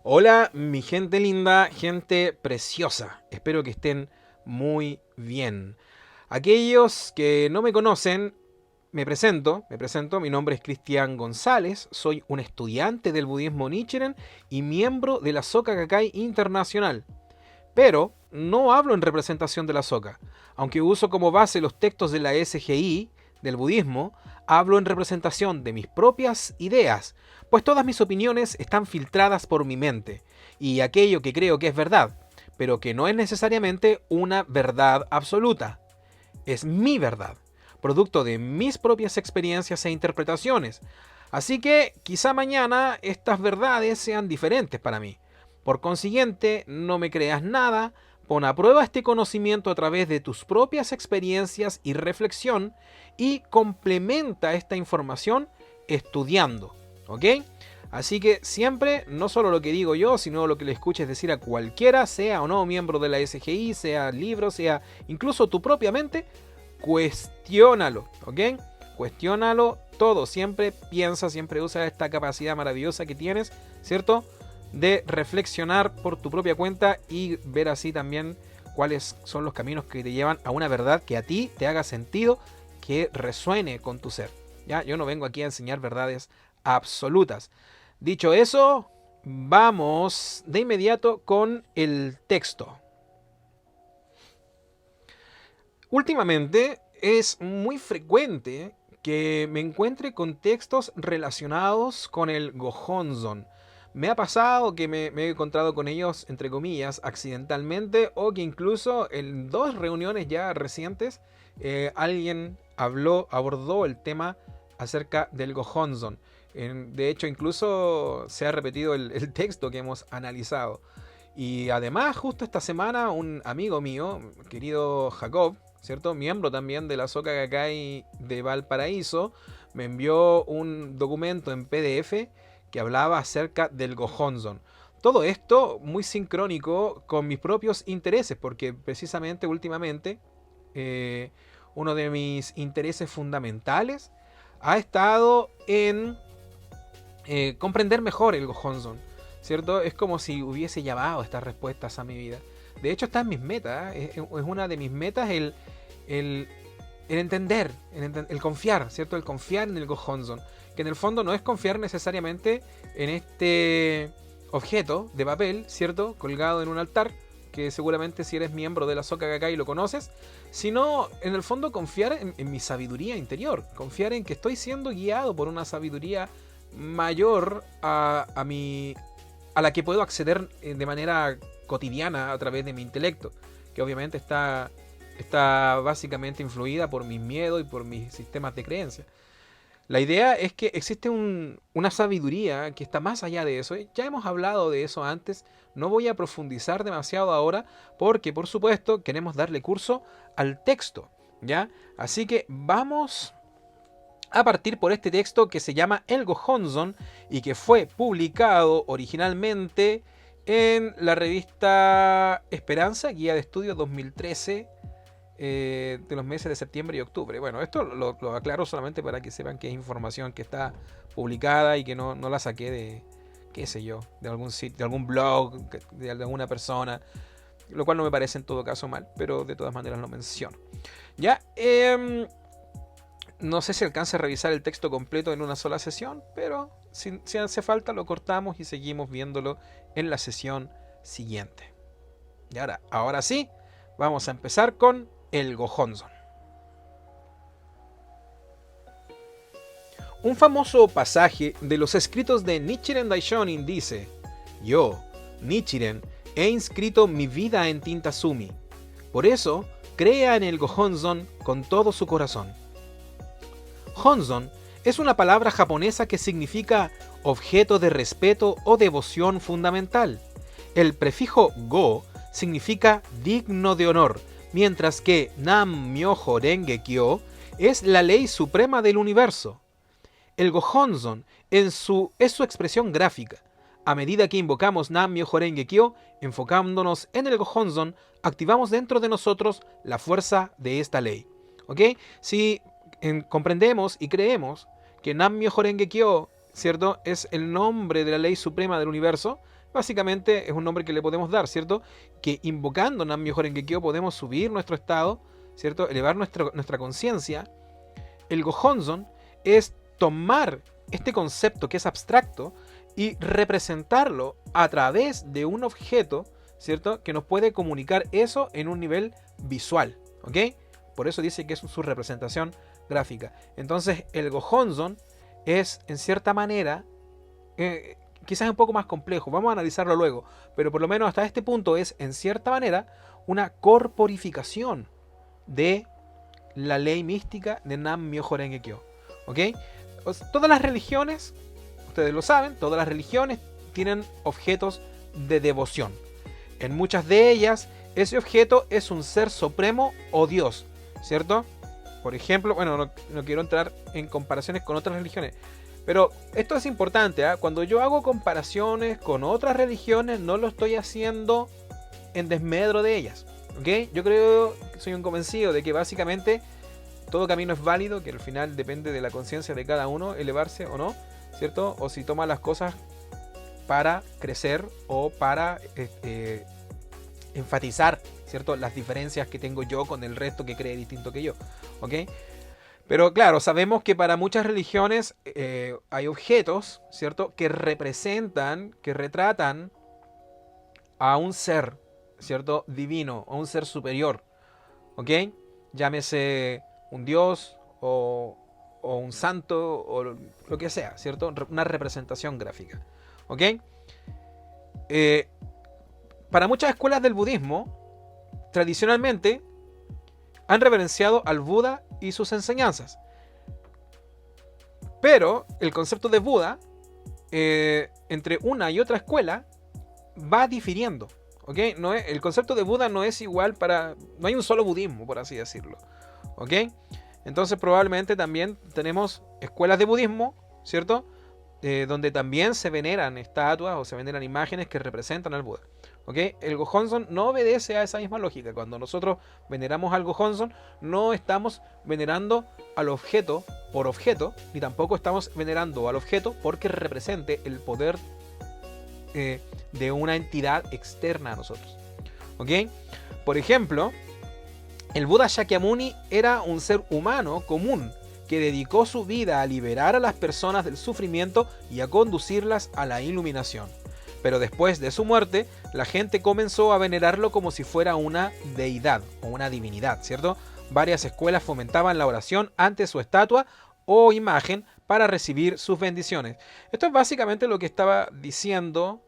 Hola, mi gente linda, gente preciosa. Espero que estén muy bien. Aquellos que no me conocen, me presento, mi nombre es Cristian González, soy un estudiante del budismo Nichiren y miembro de la Soka Gakkai Internacional. Pero no hablo en representación de la Soka. Aunque uso como base los textos de la SGI, del budismo, hablo en representación de mis propias ideas, pues todas mis opiniones están filtradas por mi mente, y aquello que creo que es verdad, pero que no es necesariamente una verdad absoluta. Es mi verdad, producto de mis propias experiencias e interpretaciones. Así que quizá mañana estas verdades sean diferentes para mí. Por consiguiente, no me creas nada, pon a prueba este conocimiento a través de tus propias experiencias y reflexión y complementa esta información estudiando, ¿ok? Así que siempre, no solo lo que digo yo, sino lo que le escuches decir a cualquiera, sea o no miembro de la SGI, sea libro, sea incluso tu propia mente, cuestiónalo, ¿ok? Cuestiónalo todo, siempre piensa, siempre usa esta capacidad maravillosa que tienes, ¿cierto? De reflexionar por tu propia cuenta y ver así también cuáles son los caminos que te llevan a una verdad que a ti te haga sentido, que resuene con tu ser. ¿Ya? Yo no vengo aquí a enseñar verdades absolutas. Dicho eso, vamos de inmediato con el texto. Últimamente es muy frecuente que me encuentre con textos relacionados con el Gohonzon. Me ha pasado que me he encontrado con ellos, entre comillas, accidentalmente, o que incluso en dos reuniones ya recientes alguien abordó el tema acerca del Gohonzon. De hecho, incluso se ha repetido el texto que hemos analizado. Y además, justo esta semana, un amigo mío, querido Jacob, ¿cierto? Miembro también de la Soka Gakkai de Valparaíso, me envió un documento en PDF que hablaba acerca del Gohonzon. Todo esto muy sincrónico con mis propios intereses, porque precisamente últimamente eh, uno de mis intereses fundamentales ha estado en comprender mejor el Gohonzon, ¿cierto? Es como si hubiese llamado estas respuestas a mi vida. De hecho, está en mis metas, es una de mis metas el, el entender, el confiar, ¿cierto? El confiar en el Gohonzon, que en el fondo no es confiar necesariamente en este objeto de papel, ¿cierto? Colgado en un altar, que seguramente si eres miembro de la Soka Gakkai lo conoces, sino en el fondo confiar en mi sabiduría interior, confiar en que estoy siendo guiado por una sabiduría mayor a la que puedo acceder de manera cotidiana a través de mi intelecto, que obviamente está básicamente influida por mis miedos y por mis sistemas de creencia. La idea es que existe una sabiduría que está más allá de eso. Ya hemos hablado de eso antes, no voy a profundizar demasiado ahora porque por supuesto queremos darle curso al texto, ¿ya? Así que vamos a partir por este texto que se llama El Gohonzon y que fue publicado originalmente en la revista Esperanza, Guía de Estudios 2013, de los meses de septiembre y octubre. Bueno, esto lo aclaro solamente para que sepan que es información que está publicada y que no la saqué de, qué sé yo, de algún sitio, de algún blog, de alguna persona, lo cual no me parece en todo caso mal, pero de todas maneras lo menciono. Ya, no sé si alcance a revisar el texto completo en una sola sesión, pero si hace falta lo cortamos y seguimos viéndolo en la sesión siguiente. Y ahora sí, vamos a empezar con el Gohonzon. Un famoso pasaje de los escritos de Nichiren Daishonin dice: Yo, Nichiren, he inscrito mi vida en Tintasumi. Por eso, crea en el Gohonzon con todo su corazón. Honzon es una palabra japonesa que significa objeto de respeto o devoción fundamental. El prefijo go significa digno de honor, mientras que Nam-myoho Renge-kyo es la ley suprema del universo. El Gohonzon es su expresión gráfica. A medida que invocamos Nam-myoho Renge-kyo, enfocándonos en el Gohonzon, activamos dentro de nosotros la fuerza de esta ley. ¿Ok? Si comprendemos y creemos que Nam-myoho Renge-kyo, ¿cierto?, es el nombre de la ley suprema del universo, Básicamente es un nombre que le podemos dar, ¿cierto? Que invocando Nam-myoho Renge Kyo podemos subir nuestro estado, ¿cierto? Elevar nuestra conciencia. El Gohonzon es tomar este concepto que es abstracto y representarlo a través de un objeto, ¿cierto? Que nos puede comunicar eso en un nivel visual, ¿ok? Por eso dice que es su representación gráfica. Entonces el Gohonzon es, en cierta manera, quizás un poco más complejo, vamos a analizarlo luego, pero por lo menos hasta este punto es, en cierta manera, una corporificación de la ley mística de Nam-myoho Renge Kyo, ¿ok? Todas las religiones, ustedes lo saben, todas las religiones tienen objetos de devoción. En muchas de ellas, ese objeto es un ser supremo o Dios, ¿cierto? Por ejemplo, bueno, no quiero entrar en comparaciones con otras religiones, pero esto es importante, ¿eh? Cuando yo hago comparaciones con otras religiones, no lo estoy haciendo en desmedro de ellas, ¿ok? Yo creo, soy un convencido de que básicamente todo camino es válido, que al final depende de la conciencia de cada uno, elevarse o no, ¿cierto? O si toma las cosas para crecer o para enfatizar, ¿cierto? Las diferencias que tengo yo con el resto que cree distinto que yo, ¿ok? Pero claro, sabemos que para muchas religiones hay objetos, ¿cierto? Que representan, que retratan a un ser, ¿cierto? Divino, a un ser superior, ¿ok? Llámese un dios o un santo o lo que sea, ¿cierto? Una representación gráfica, ¿ok? Para muchas escuelas del budismo, tradicionalmente, han reverenciado al Buda y sus enseñanzas. Pero el concepto de Buda, entre una y otra escuela, va difiriendo. ¿Ok? El concepto de Buda no es igual para... No hay un solo budismo, por así decirlo. ¿Ok? Entonces probablemente también tenemos escuelas de budismo, ¿cierto? Donde también se veneran estatuas o se veneran imágenes que representan al Buda. ¿Ok? El Gohonzon no obedece a esa misma lógica. Cuando nosotros veneramos al Gohonzon, no estamos venerando al objeto por objeto, ni tampoco estamos venerando al objeto porque represente el poder de una entidad externa a nosotros. ¿Ok? Por ejemplo, el Buda Shakyamuni era un ser humano común que dedicó su vida a liberar a las personas del sufrimiento y a conducirlas a la iluminación. Pero después de su muerte, la gente comenzó a venerarlo como si fuera una deidad o una divinidad, ¿cierto? Varias escuelas fomentaban la oración ante su estatua o imagen para recibir sus bendiciones. Esto es básicamente lo que estaba diciendo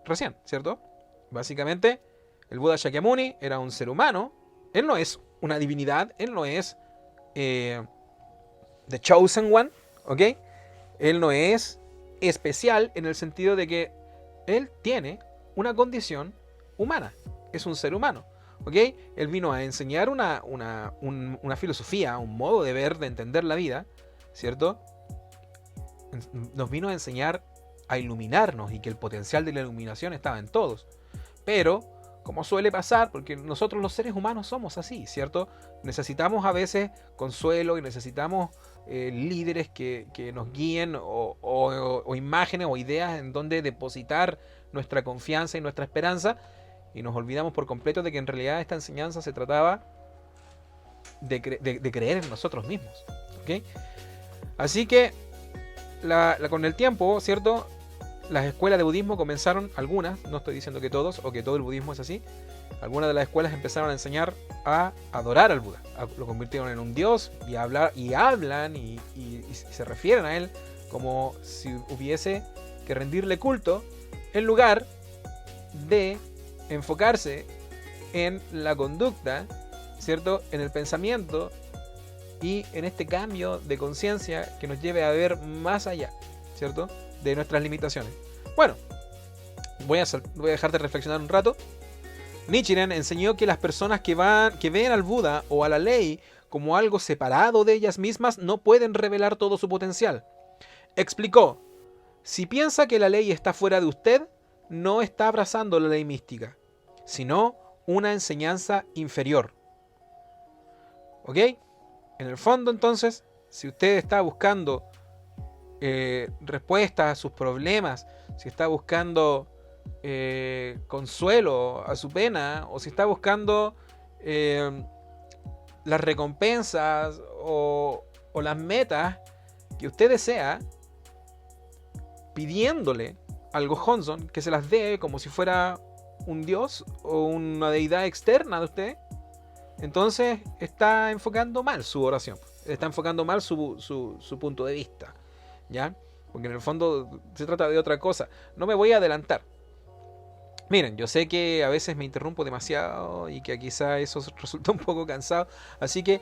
recién, ¿cierto? Básicamente, el Buda Shakyamuni era un ser humano. Él no es una divinidad, él no es The Chosen One, ¿ok? Él no es especial en el sentido de que él tiene una condición humana, es un ser humano, ¿ok? Él vino a enseñar una filosofía, un modo de ver, de entender la vida, ¿cierto? Nos vino a enseñar a iluminarnos y que el potencial de la iluminación estaba en todos. Pero, como suele pasar, porque nosotros los seres humanos somos así, ¿cierto? Necesitamos a veces consuelo y necesitamos líderes que nos guíen o imágenes o ideas en donde depositar nuestra confianza y nuestra esperanza, y nos olvidamos por completo de que en realidad esta enseñanza se trataba de creer en nosotros mismos, ¿ok? Así que con el tiempo, ¿cierto? Las escuelas de budismo comenzaron, algunas, no estoy diciendo que todos o que todo el budismo es así, algunas de las escuelas empezaron a enseñar a adorar al Buda, lo convirtieron en un dios y hablan y se refieren a él como si hubiese que rendirle culto en lugar de enfocarse en la conducta, ¿cierto? En el pensamiento y en este cambio de conciencia que nos lleve a ver más allá, ¿cierto? De nuestras limitaciones. Bueno, voy a dejar de reflexionar un rato. Nichiren enseñó que las personas que ven al Buda o a la ley como algo separado de ellas mismas no pueden revelar todo su potencial. Explicó: si piensa que la ley está fuera de usted, no está abrazando la ley mística, sino una enseñanza inferior. ¿Ok? En el fondo, entonces, si usted está buscando respuestas a sus problemas, si está buscando consuelo a su pena, o si está buscando las recompensas o las metas que usted desea, pidiéndole al Gohonzon que se las dé como si fuera un dios o una deidad externa de usted, entonces está enfocando mal su oración, está enfocando mal su punto de vista, ¿ya? Porque en el fondo se trata de otra cosa. No me voy a adelantar. Miren, yo sé que a veces me interrumpo demasiado y que quizá eso resulta un poco cansado, así que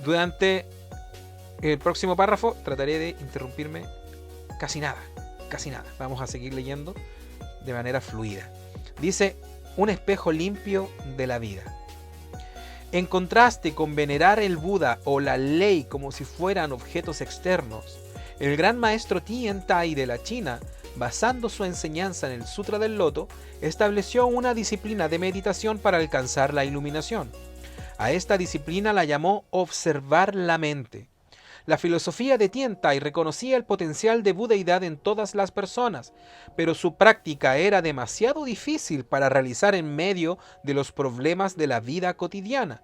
durante el próximo párrafo trataré de interrumpirme casi nada, casi nada. Vamos a seguir leyendo de manera fluida. Dice, un espejo limpio de la vida. En contraste con venerar el Buda o la ley como si fueran objetos externos, el gran maestro Tien Tai de la China, basando su enseñanza en el Sutra del Loto, estableció una disciplina de meditación para alcanzar la iluminación. A esta disciplina la llamó observar la mente. La filosofía de Tien Tai reconocía el potencial de budeidad en todas las personas, pero su práctica era demasiado difícil para realizar en medio de los problemas de la vida cotidiana.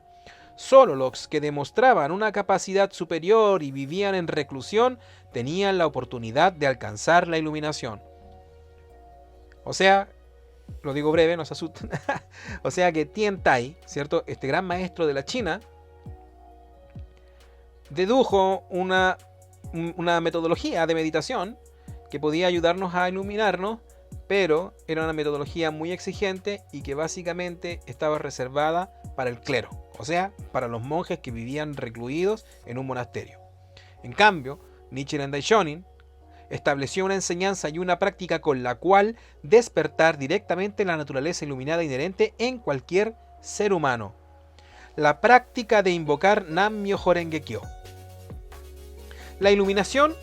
Solo los que demostraban una capacidad superior y vivían en reclusión tenían la oportunidad de alcanzar la iluminación. O sea, lo digo breve, no se asusten. O sea que Tien Tai, ¿cierto? Este gran maestro de la China, dedujo una metodología de meditación que podía ayudarnos a iluminarnos, pero era una metodología muy exigente y que básicamente estaba reservada para el clero, o sea, para los monjes que vivían recluidos en un monasterio. En cambio, Nichiren Daishonin estableció una enseñanza y una práctica con la cual despertar directamente la naturaleza iluminada inherente en cualquier ser humano. La práctica de invocar Nam-myoho Renge-kyo. La iluminación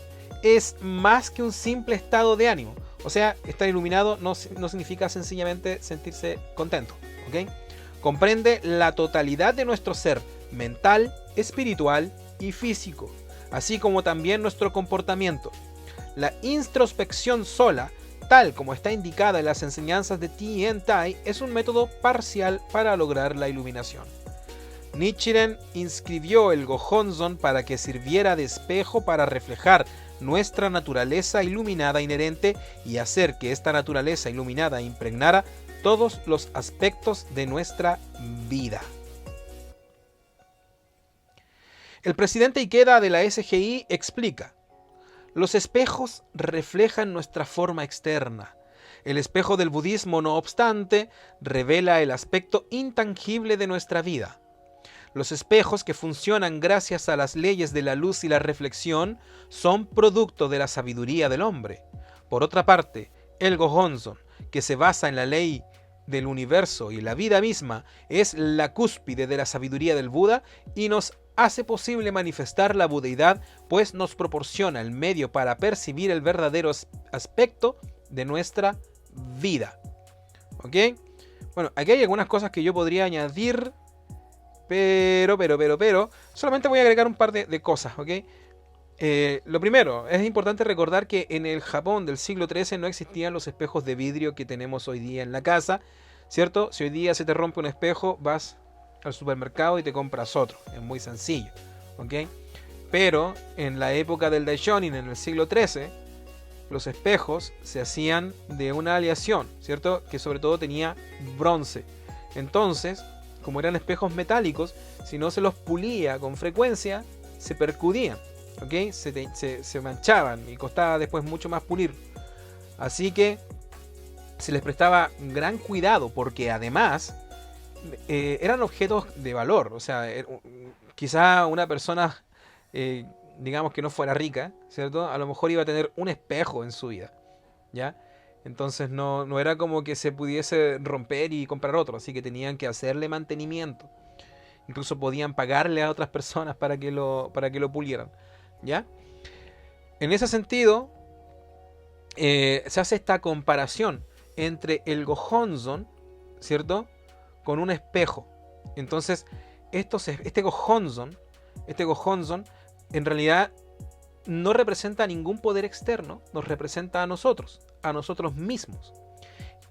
es más que un simple estado de ánimo. O sea, estar iluminado no significa sencillamente sentirse contento, ¿ok? Comprende la totalidad de nuestro ser mental, espiritual y físico, así como también nuestro comportamiento. La introspección sola, tal como está indicada en las enseñanzas de Tien Tai, es un método parcial para lograr la iluminación. Nichiren inscribió el Gohonzon para que sirviera de espejo para reflejar nuestra naturaleza iluminada inherente y hacer que esta naturaleza iluminada impregnara todos los aspectos de nuestra vida. El presidente Ikeda de la SGI explica: los espejos reflejan nuestra forma externa. El espejo del budismo, no obstante, revela el aspecto intangible de nuestra vida. Los espejos, que funcionan gracias a las leyes de la luz y la reflexión, son producto de la sabiduría del hombre. Por otra parte, el Gohonzon, que se basa en la ley del universo y la vida misma, es la cúspide de la sabiduría del Buda y nos hace posible manifestar la budeidad, pues nos proporciona el medio para percibir el verdadero aspecto de nuestra vida. ¿Ok? Bueno, aquí hay algunas cosas que yo podría añadir, pero, solamente voy a agregar un par de cosas, ¿ok? Lo primero, es importante recordar que en el Japón del siglo XIII no existían los espejos de vidrio que tenemos hoy día en la casa, ¿cierto? Si hoy día se te rompe un espejo, vas al supermercado y te compras otro. Es muy sencillo, ¿ok? Pero en la época del Daishonin, en el siglo XIII, los espejos se hacían de una aleación, ¿cierto? Que sobre todo tenía bronce. Entonces, como eran espejos metálicos, si no se los pulía con frecuencia, se percudían, ¿ok? Se manchaban y costaba después mucho más pulir. Así que se les prestaba gran cuidado, porque además eran objetos de valor. O sea, quizá una persona, digamos que no fuera rica, ¿cierto? A lo mejor iba a tener un espejo en su vida, ¿ya? Entonces no era como que se pudiese romper y comprar otro, así que tenían que hacerle mantenimiento. Incluso podían pagarle a otras personas para que lo pulieran, ¿ya? En ese sentido, se hace esta comparación entre el Gohonzon, ¿cierto?, con un espejo. Entonces, este Gohonzon en realidad no representa ningún poder externo, nos representa a nosotros mismos.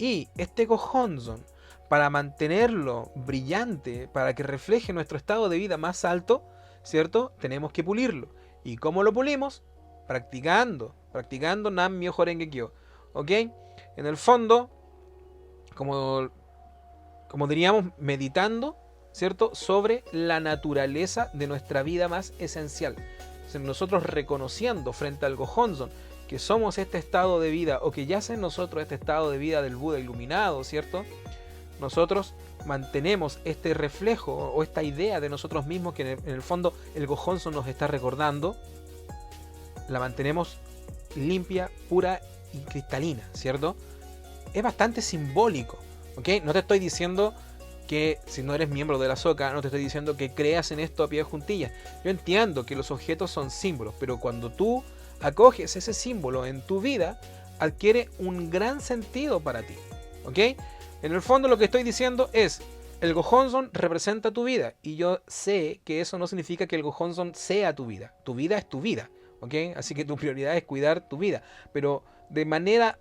Y este Gohonzon, para mantenerlo brillante, para que refleje nuestro estado de vida más alto, ¿cierto? Tenemos que pulirlo. ¿Y cómo lo pulimos? Practicando Nam-myoho Renge Kyo. ¿Ok? En el fondo, como diríamos, meditando, ¿cierto? Sobre la naturaleza de nuestra vida más esencial. Nosotros reconociendo frente al Gohonzon que somos este estado de vida, o que yace en nosotros este estado de vida del Buda iluminado, ¿cierto? Nosotros mantenemos este reflejo o esta idea de nosotros mismos que en el fondo el Gohonzon nos está recordando, la mantenemos limpia, pura y cristalina, ¿cierto? Es bastante simbólico, ¿ok? No te estoy diciendo que si no eres miembro de la Soka, no te estoy diciendo que creas en esto a pie de juntillas. Yo entiendo que los objetos son símbolos, pero cuando tú acoges ese símbolo en tu vida, adquiere un gran sentido para ti, ¿ok? En el fondo lo que estoy diciendo es, el Gohonzon representa tu vida, y yo sé que eso no significa que el Gohonzon sea tu vida es tu vida, ¿ok? Así que tu prioridad es cuidar tu vida, pero de manera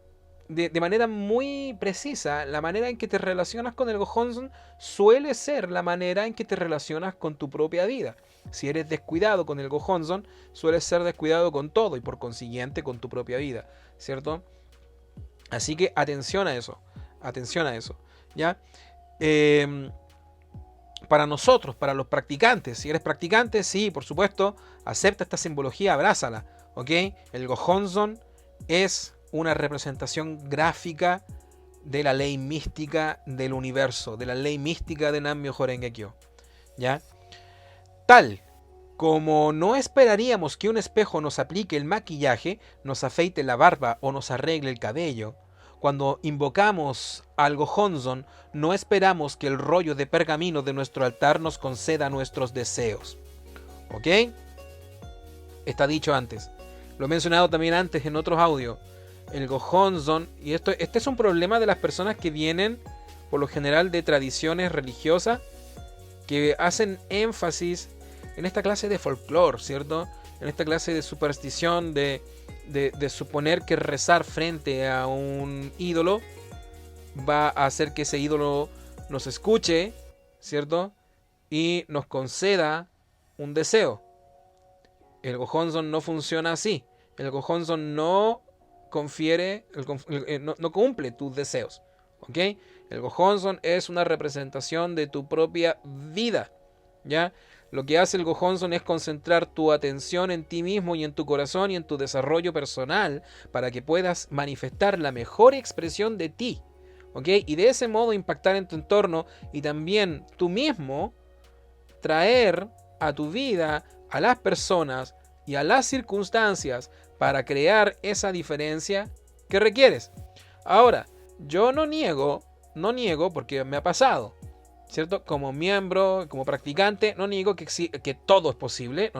muy precisa, la manera en que te relacionas con el Gohonzon suele ser la manera en que te relacionas con tu propia vida. Si eres descuidado con el Gohonzon, sueles ser descuidado con todo y por consiguiente con tu propia vida, ¿cierto? Así que atención a eso, ¿ya? Para nosotros, para los practicantes, si eres practicante, sí, por supuesto, acepta esta simbología, abrázala, ¿ok? El Gohonzon es una representación gráfica de la ley mística del universo, de la ley mística de Nam-myoho Renge Kyo, ¿ya? Tal como no esperaríamos que un espejo nos aplique el maquillaje, nos afeite la barba o nos arregle el cabello, cuando invocamos al Gohonzon, no esperamos que el rollo de pergamino de nuestro altar nos conceda nuestros deseos, ¿ok? Está dicho antes, lo he mencionado también antes en otros audios. El Gohonzon, y este es un problema de las personas que vienen por lo general de tradiciones religiosas que hacen énfasis en esta clase de folclore, ¿cierto? En esta clase de superstición de suponer que rezar frente a un ídolo va a hacer que ese ídolo nos escuche, ¿cierto? Y nos conceda un deseo. El Gohonzon no funciona así. El Gohonzon no confiere, no cumple tus deseos, ¿ok? El Gohonzon es una representación de tu propia vida, ¿ya? Lo que hace el Gohonzon es concentrar tu atención en ti mismo y en tu corazón y en tu desarrollo personal para que puedas manifestar la mejor expresión de ti, ¿ok? Y de ese modo impactar en tu entorno y también tú mismo traer a tu vida a las personas y a las circunstancias para crear esa diferencia que requieres. Ahora, yo no niego porque me ha pasado, ¿cierto? Como miembro, como practicante, no niego que todo es posible,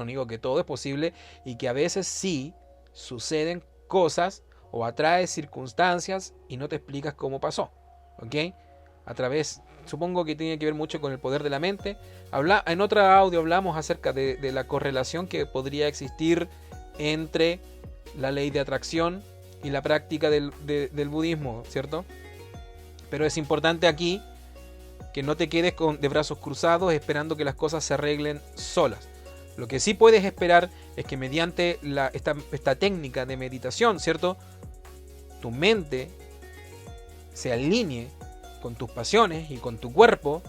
y que a veces sí suceden cosas o atrae circunstancias y no te explicas cómo pasó, ¿ok? Supongo que tiene que ver mucho con el poder de la mente. En otro audio hablamos acerca de la correlación que podría existir entre la ley de atracción y la práctica del budismo, ¿cierto? Pero es importante aquí que no te quedes de brazos cruzados esperando que las cosas se arreglen solas. Lo que sí puedes esperar es que mediante esta técnica de meditación, ¿cierto?, tu mente se alinee con tus pasiones y con tu cuerpo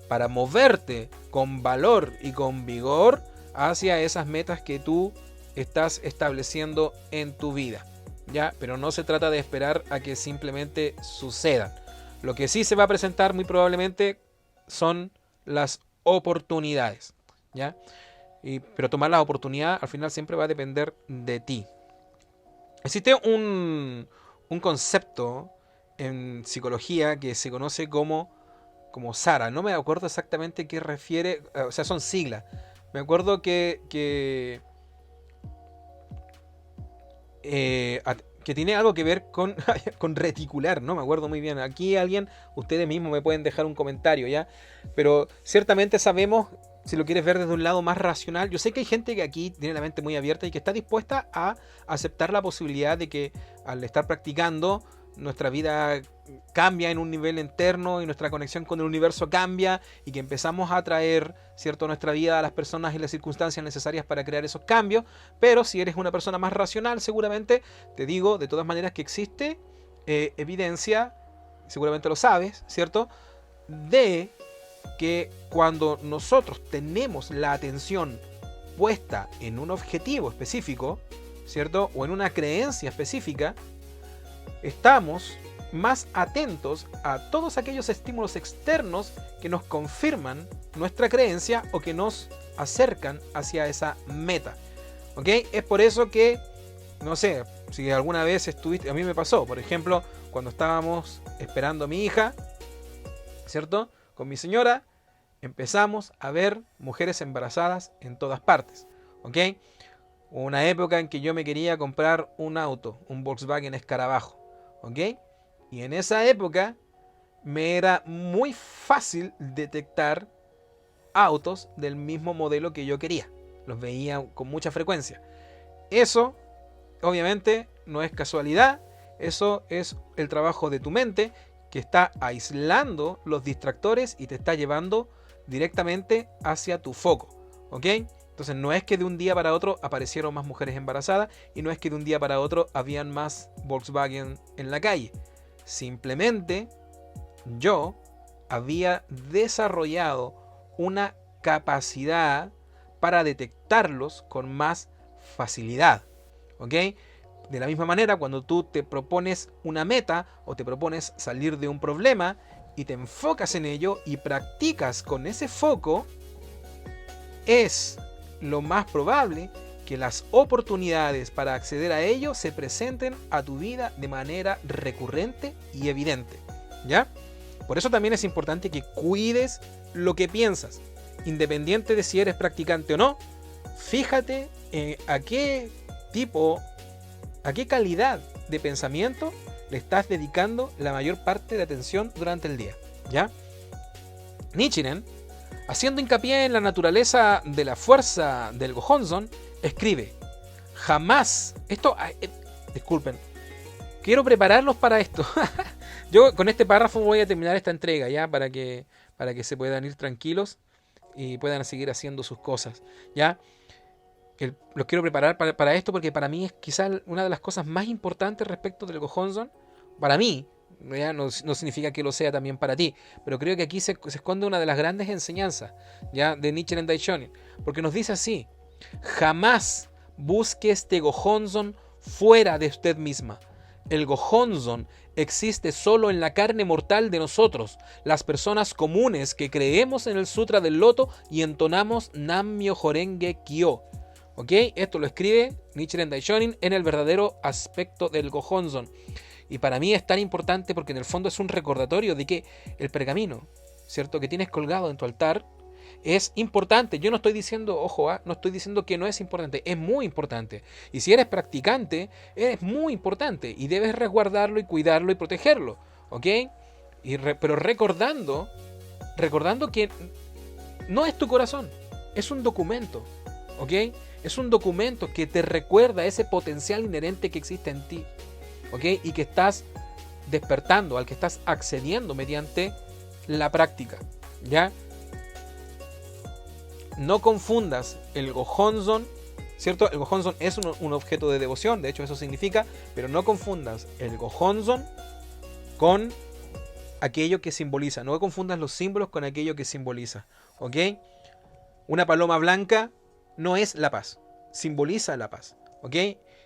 para moverte con valor y con vigor hacia esas metas que tú estás estableciendo en tu vida, ¿ya? Pero no se trata de esperar a que simplemente sucedan. Lo que sí se va a presentar muy probablemente son las oportunidades, ¿ya? Pero tomar la oportunidad al final siempre va a depender de ti. Existe un concepto en psicología que se conoce como SARA. No me acuerdo exactamente qué refiere, o sea, son siglas. Me acuerdo que tiene algo que ver con reticular, no me acuerdo muy bien. Aquí ustedes mismos me pueden dejar un comentario, ¿ya? Pero ciertamente sabemos, si lo quieres ver desde un lado más racional, yo sé que hay gente que aquí tiene la mente muy abierta y que está dispuesta a aceptar la posibilidad de que al estar practicando nuestra vida cambia en un nivel interno y nuestra conexión con el universo cambia y que empezamos a atraer, ¿cierto?, a nuestra vida a las personas y las circunstancias necesarias para crear esos cambios. Pero si eres una persona más racional, seguramente te digo de todas maneras que existe evidencia, seguramente lo sabes, ¿cierto?, de que cuando nosotros tenemos la atención puesta en un objetivo específico, ¿cierto?, o en una creencia específica, estamos más atentos a todos aquellos estímulos externos que nos confirman nuestra creencia o que nos acercan hacia esa meta. ¿Ok? Es por eso que, no sé, si alguna vez estuviste, a mí me pasó, por ejemplo, cuando estábamos esperando a mi hija, ¿cierto?, con mi señora, empezamos a ver mujeres embarazadas en todas partes. ¿Ok? Una época en que yo me quería comprar un auto, un Volkswagen Escarabajo. ¿Ok? Y en esa época me era muy fácil detectar autos del mismo modelo que yo quería. Los veía con mucha frecuencia. Eso, obviamente, no es casualidad. Eso es el trabajo de tu mente que está aislando los distractores y te está llevando directamente hacia tu foco. ¿Ok? Entonces no es que de un día para otro aparecieron más mujeres embarazadas y no es que de un día para otro habían más Volkswagen en la calle. Simplemente yo había desarrollado una capacidad para detectarlos con más facilidad. ¿Ok? De la misma manera, cuando tú te propones una meta o te propones salir de un problema y te enfocas en ello y practicas con ese foco, es lo más probable que las oportunidades para acceder a ello se presenten a tu vida de manera recurrente y evidente. ¿Ya? Por eso también es importante que cuides lo que piensas. Independiente de si eres practicante o no, fíjate a qué tipo, a qué calidad de pensamiento le estás dedicando la mayor parte de atención durante el día. ¿Ya? Nichiren, haciendo hincapié en la naturaleza de la fuerza del Gohonzon, escribe: jamás, disculpen, quiero prepararlos para esto. Yo con este párrafo voy a terminar esta entrega, ya, para que se puedan ir tranquilos y puedan seguir haciendo sus cosas, ya. Los quiero preparar para esto porque para mí es quizás una de las cosas más importantes respecto del Gohonzon. Para mí, ¿ya? No significa que lo sea también para ti, pero creo que aquí se esconde una de las grandes enseñanzas, ¿ya?, de Nichiren Daishonin, porque nos dice así: jamás busque este Gohonzon fuera de usted misma. El Gohonzon existe solo en la carne mortal de nosotros, las personas comunes que creemos en el Sutra del Loto y entonamos Nammyo Horenge Kyo. ¿Ok? Esto lo escribe Nichiren Daishonin en el verdadero aspecto del Gohonzon. Y para mí es tan importante porque en el fondo es un recordatorio de que el pergamino, ¿cierto?, que tienes colgado en tu altar es importante. Yo no estoy diciendo, ojo, no estoy diciendo que no es importante, es muy importante. Y si eres practicante, es muy importante y debes resguardarlo y cuidarlo y protegerlo, ¿ok? Pero recordando que no es tu corazón, es un documento, ¿ok? Es un documento que te recuerda ese potencial inherente que existe en ti, ¿ok? Y que estás despertando, al que estás accediendo mediante la práctica, ¿ya? No confundas el Gohonzon, ¿cierto? El Gohonzon es un objeto de devoción, de hecho eso significa, pero no confundas el Gohonzon con aquello que simboliza, no confundas los símbolos con aquello que simboliza, ¿ok? Una paloma blanca no es la paz, simboliza la paz, ¿ok?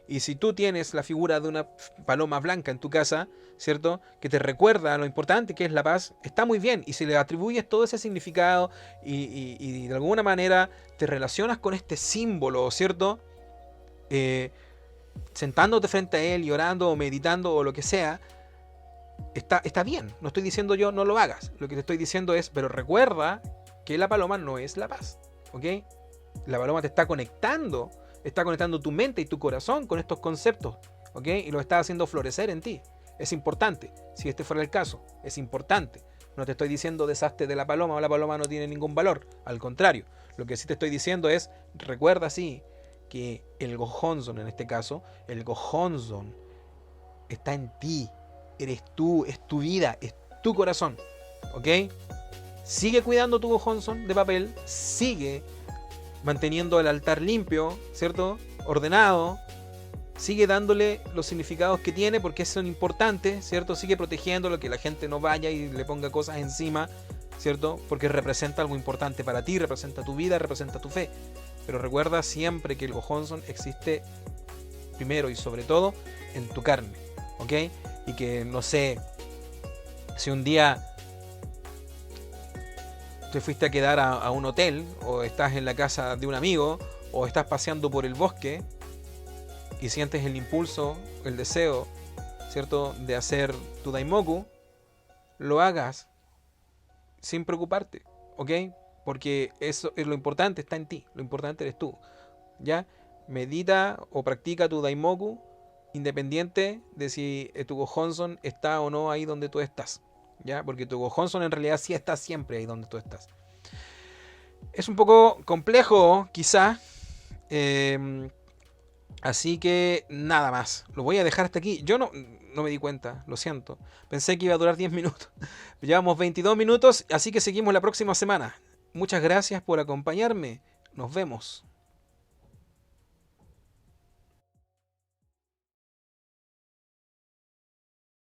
Y si tú tienes la figura de una paloma blanca en tu casa, ¿cierto?, que te recuerda lo importante que es la paz, está muy bien. Y si le atribuyes todo ese significado y de alguna manera te relacionas con este símbolo, ¿cierto?, sentándote frente a él, llorando o meditando o lo que sea, está bien. No estoy diciendo yo no lo hagas. Lo que te estoy diciendo es, pero recuerda que la paloma no es la paz, ¿ok? La paloma te está conectando tu mente y tu corazón con estos conceptos, ¿ok? Y lo está haciendo florecer en ti. Es importante, si este fuera el caso, es importante. No te estoy diciendo deshazte de la paloma o la paloma no tiene ningún valor. Al contrario, lo que sí te estoy diciendo es, recuerda sí que el Gohonzon, en este caso, el Gohonzon está en ti, eres tú, es tu vida, es tu corazón. ¿Ok? Sigue cuidando tu Gojonson de papel, sigue manteniendo el altar limpio, ¿cierto? Ordenado, sigue dándole los significados que tiene porque son importantes, ¿cierto? Sigue protegiéndolo, que la gente no vaya y le ponga cosas encima, ¿cierto? Porque representa algo importante para ti, representa tu vida, representa tu fe. Pero recuerda siempre que el Gojonson existe primero y sobre todo en tu carne, ¿ok? Y que, no sé, si un día te fuiste a quedar a un hotel, o estás en la casa de un amigo, o estás paseando por el bosque y sientes el impulso, el deseo, ¿cierto?, de hacer tu Daimoku, lo hagas sin preocuparte, ¿ok? Porque eso es lo importante, está en ti, lo importante eres tú, ¿ya? Medita o practica tu Daimoku independiente de si tu Gojonson está o no ahí donde tú estás, ¿ya? Porque tu Gojonson en realidad sí está siempre ahí donde tú estás. Es un poco complejo, quizá. Así que nada más. Lo voy a dejar hasta aquí. Yo no me di cuenta, lo siento. Pensé que iba a durar 10 minutos. Llevamos 22 minutos, así que seguimos la próxima semana. Muchas gracias por acompañarme. Nos vemos.